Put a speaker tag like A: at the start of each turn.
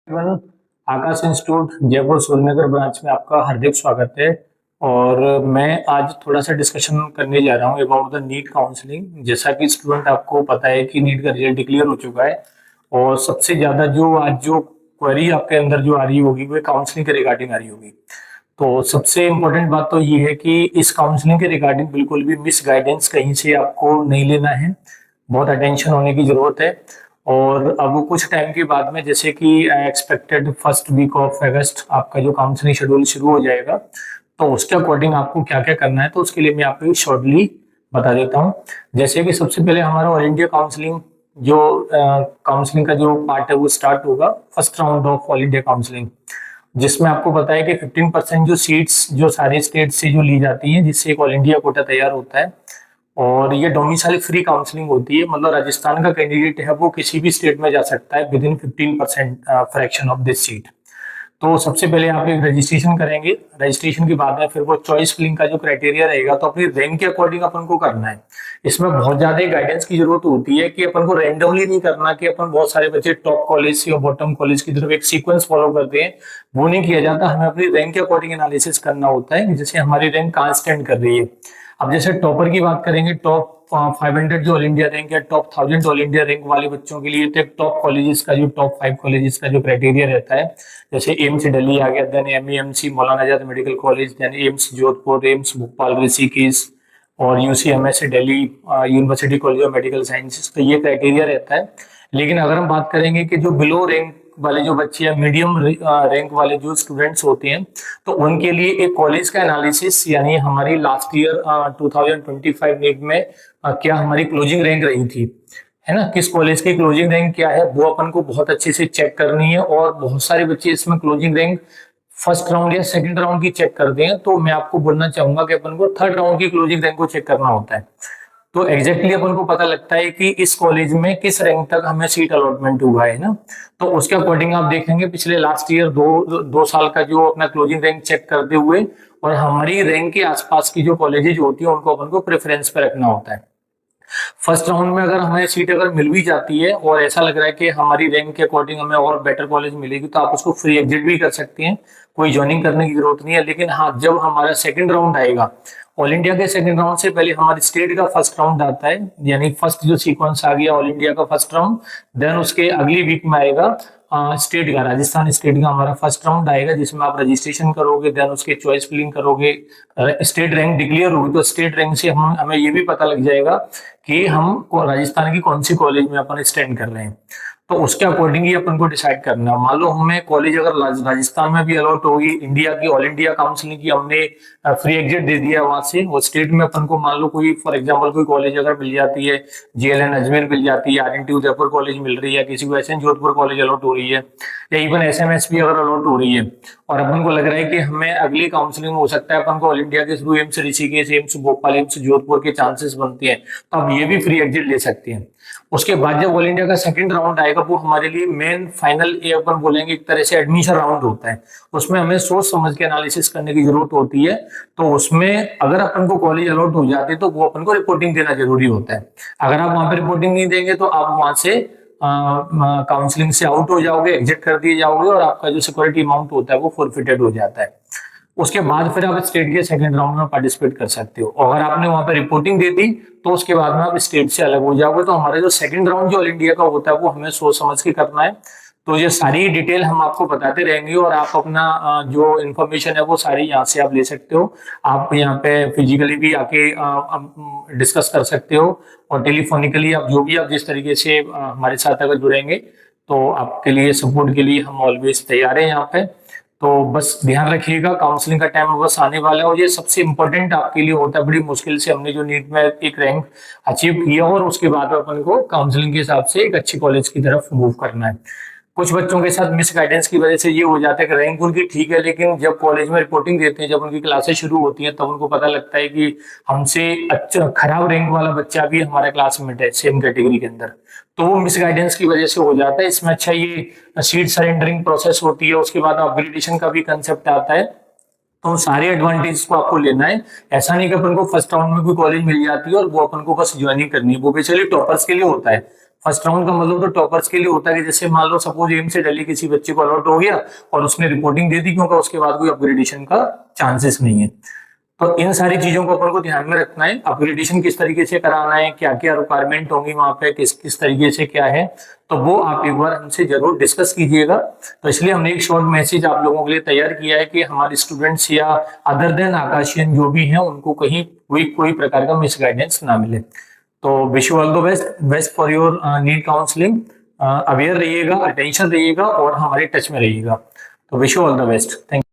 A: एवं आकाश institute Jaipur Suryanagar branch में आपका हार्दिक स्वागत है। और मैं आज थोड़ा सा डिस्कशन करने जा रहा हूँ अबाउट द नीट काउंसलिंग। जैसा कि स्टूडेंट आपको पता है कि नीट का रिजल्ट डिक्लेयर हो चुका है और सबसे ज्यादा जो आज जो क्वेरी आपके अंदर जो आ रही होगी वो काउंसलिंग के रिगार्डिंग आ रही होगी। तो सबसे इम्पोर्टेंट बात तो ये है कि इस काउंसलिंग के रिगार्डिंग बिल्कुल भी मिस गाइडेंस कहीं से आपको नहीं लेना है, बहुत अटेंशन होने की जरूरत है। और अब कुछ टाइम के बाद में जैसे कि expected first week of August आपका जो काउंसलिंग शेड्यूल शुरू हो जाएगा, तो उसके अकॉर्डिंग आपको क्या क्या करना है तो उसके लिए मैं आपको शॉर्टली बता देता हूँ। जैसे कि सबसे पहले हमारा ऑल इंडिया काउंसलिंग जो काउंसलिंग का जो पार्ट है वो स्टार्ट होगा, first round of all India counselling, जिसमें आपको पता है कि 15% जो सीट्स जो सारे स्टेट से जो ली जाती हैं जिससे एक ऑल इंडिया कोटा तैयार होता है। और ये डोमिसाइल फ्री काउंसलिंग होती है, मतलब राजस्थान का कैंडिडेट है वो किसी भी स्टेट में जा सकता है with in 15% fraction of this seat. तो सबसे पहले आप एक रजिस्ट्रेशन करेंगे, रजिस्ट्रेशन के बाद में फिर वो चॉइस फिलिंग का जो क्राइटेरिया रहेगा तो अपनी रैंक के अकॉर्डिंग अपन को करना है। इसमें बहुत ज्यादा गाइडेंस की जरूरत होती है कि अपन को रैंडमली नहीं करना कि अपन बहुत सारे बच्चे टॉप कॉलेज से और बॉटम कॉलेज की तरफ एक सीक्वेंस फॉलो करते हैं, वो नहीं किया जाता। हमें अपनी रैंक के अकॉर्डिंग एनालिसिस करना होता है कि जैसे हमारी रैंक कहाँ स्टैंड कर रही है। अब जैसे टॉपर की बात करेंगे, टॉप 500 जो ऑल इंडिया रैंक या टॉप 1000 ऑल इंडिया रैंक वाले बच्चों के लिए तो एक टॉप कॉलेजेस का जो टॉप 5 कॉलेजेस का जो क्राइटेरिया रहता है, जैसे एम्स दिल्ली आ गया, then MEMC Maulana Azad medical college, then AIIMS Jodhpur, AIIMS Bhopal Rishikesh और UCMS Delhi university college of medical sciences, तो ये क्राइटेरिया रहता है। लेकिन अगर हम बात करेंगे कि जो बिलो रैंक वाले जो बच्चे या मीडियम रैंक वाले जो स्टूडेंट्स होते हैं, तो उनके लिए एक कॉलेज का एनालिसिस, यानी हमारी लास्ट ईयर 2025 नीट में क्या हमारी क्लोजिंग रैंक रही थी, है ना, किस कॉलेज की क्लोजिंग रैंक क्या है, वो अपन को बहुत अच्छे से चेक करनी है। और बहुत सारे बच्चे इसमें क्लोजिंग रैंक फर्स्ट राउंड या सेकंड राउंड की चेक करते हैं, तो मैं आपको बोलना चाहूंगा कि अपन को थर्ड राउंड की क्लोजिंग रैंक को चेक करना होता है। तो एग्जैक्टली अपन को पता लगता है कि इस कॉलेज में किस रैंक तक हमें सीट अलॉटमेंट हुआ है ना। तो उसके अकॉर्डिंग आप देखेंगे पिछले लास्ट ईयर दो साल का जो अपना क्लोजिंग रैंक चेक करते हुए और हमारी रैंक के आसपास की जो कॉलेजेज होती है उनको अपन को प्रेफरेंस पे रखना होता है। फर्स्ट राउंड में अगर हमें सीट अगर मिल भी जाती है और ऐसा लग रहा है कि हमारी रैंक के अकॉर्डिंग हमें और बेटर कॉलेज मिलेगी, तो आप उसको फ्री एग्जिट भी कर सकते हैं, कोई ज्वाइनिंग करने की जरूरत नहीं है। लेकिन हाँ, जब हमारा सेकंड राउंड आएगा, ऑल इंडिया के सेकंड राउंड से पहले हमारे स्टेट का फर्स्ट राउंड आता है, यानी फर्स्ट जो सीक्वेंस आ गया ऑल इंडिया का फर्स्ट राउंड, देन उसके अगली वीक में आएगा स्टेट का, राजस्थान स्टेट का हमारा फर्स्ट राउंड आएगा, जिसमें आप रजिस्ट्रेशन करोगे, देन उसके चॉइस फिलिंग करोगे, स्टेट रैंक डिक्लेयर होगी, तो स्टेट रैंक से हम हमें ये भी पता लग जाएगा कि हम राजस्थान की कौन सी कॉलेज में अपन स्टैंड कर रहे हैं। तो उसके अकॉर्डिंग ही अपन को डिसाइड करना है। मान लो हमें कॉलेज अगर राजस्थान में भी अलॉट होगी, इंडिया की ऑल इंडिया काउंसलिंग की हमने फ्री एग्जिट दे दिया वहां से, वो स्टेट में अपन को मान लो कोई फॉर एग्जांपल कोई कॉलेज अगर मिल जाती है, जेएलएन अजमेर मिल जाती है, आरएनटी उदयपुर कॉलेज मिल रही है, किसी को एसएन जोधपुर कॉलेज अलॉट हो रही है, या इवन एसएमएस भी अगर अलॉट हो रही है, और अपन को लग रहा है कि हमें अगली काउंसलिंग हो सकता है अपन को ऑल इंडिया के through AIIMS Rishikesh, AIIMS Bhopal, AIIMS Jodhpur के चांसेस बनते हैं, तो आप ये भी फ्री एग्जिट ले सकते हैं। उसके बाद जब ऑल इंडिया का सेकंड राउंड आएगा, वो हमारे लिए मेन फाइनल ये अपन बोलेंगे एक तरह से एडमिशन राउंड होता है। उसमें हमें सोच समझ के एनालिसिस करने की जरूरत होती है। तो उसमें अगर अपन को कॉलेज अलॉट हो जाते तो वो अपन को रिपोर्टिंग देना जरूरी होता है। अगर आप वहां पर रिपोर्टिंग नहीं देंगे तो आप वहां से काउंसलिंग से आउट हो जाओगे, एग्जिट कर दिए जाओगे, और आपका जो सिक्योरिटी अमाउंट होता है वो फॉरफिटेड हो जाता है। उसके बाद फिर आप स्टेट के सेकंड राउंड में पार्टिसिपेट कर सकते हो। अगर आपने वहां पर रिपोर्टिंग दे दी तो उसके बाद में आप स्टेट से अलग हो जाओगे। तो हमारा जो सेकंड राउंड जो ऑल इंडिया का होता है वो हमें सोच समझ के करना है। तो ये सारी डिटेल हम आपको बताते रहेंगे और आप अपना जो इन्फॉर्मेशन है वो सारी यहाँ से आप ले सकते हो। आप यहाँ पे फिजिकली भी आके डिस्कस कर सकते हो, और टेलीफोनिकली आप जो भी आप जिस तरीके से हमारे साथ अगर जुड़ेंगे तो आपके लिए सपोर्ट के लिए हम ऑलवेज तैयार हैं यहाँ पे। तो बस ध्यान रखिएगा, काउंसलिंग का टाइम बस आने वाला है और ये सबसे इंपॉर्टेंट आपके लिए होता है। बड़ी मुश्किल से हमने जो नीट में एक रैंक अचीव किया और उसके बाद अपन को काउंसलिंग के हिसाब से एक अच्छी कॉलेज की तरफ मूव करना है। कुछ बच्चों के साथ मिस गाइडेंस की वजह से ये हो जाता है कि रैंक उनकी ठीक है, लेकिन जब कॉलेज में रिपोर्टिंग देते हैं, जब उनकी क्लासेस शुरू होती हैं, तब उनको पता लगता है कि हमसे अच्छा खराब रैंक वाला बच्चा भी हमारे क्लासमेट है सेम कैटेगरी के अंदर। तो वो मिस गाइडेंस की वजह से हो जाता है। इसमें अच्छा ये सीट सरेंडरिंग प्रोसेस होती है, उसके बाद अपग्रेडेशन का भी कंसेप्ट आता है। तो सारे एडवांटेज को आपको लेना है। ऐसा नहीं कि अपन को फर्स्ट राउंड में कोई कॉलेज मिल जाती है और वो अपन को बस ज्वाइनिंग करनी है, वो बेसिकली टॉपर्स के लिए होता है। फर्स्ट राउंड का मतलब तो टॉपर्स के लिए होता है कि जैसे मान लो सपोज एम से दिल्ली किसी बच्चे को अलॉट हो गया और उसने रिपोर्टिंग दे दी, क्योंकि उसके बाद कोई अपग्रेडेशन का चांसेस नहीं है। तो इन सारी चीजों को अपन को ध्यान में रखना है, अपग्रेडेशन किस तरीके से कराना है, क्या क्या रिक्वायरमेंट होंगी वहां पे, किस किस तरीके से क्या है, तो वो आप एक बार हमसे जरूर डिस्कस कीजिएगा। तो इसलिए हमने एक शॉर्ट मैसेज आप लोगों के लिए तैयार किया है कि हमारे स्टूडेंट्स या अदर देन आकाशियन जो भी हैं उनको कहीं कोई प्रकार का मिस गाइडेंस ना मिले। तो wish you all the best best for your NEET counselling. Aware रहिएगा, अटेंशन रहिएगा और हमारे टच में रहिएगा। तो wish you all the best. Thank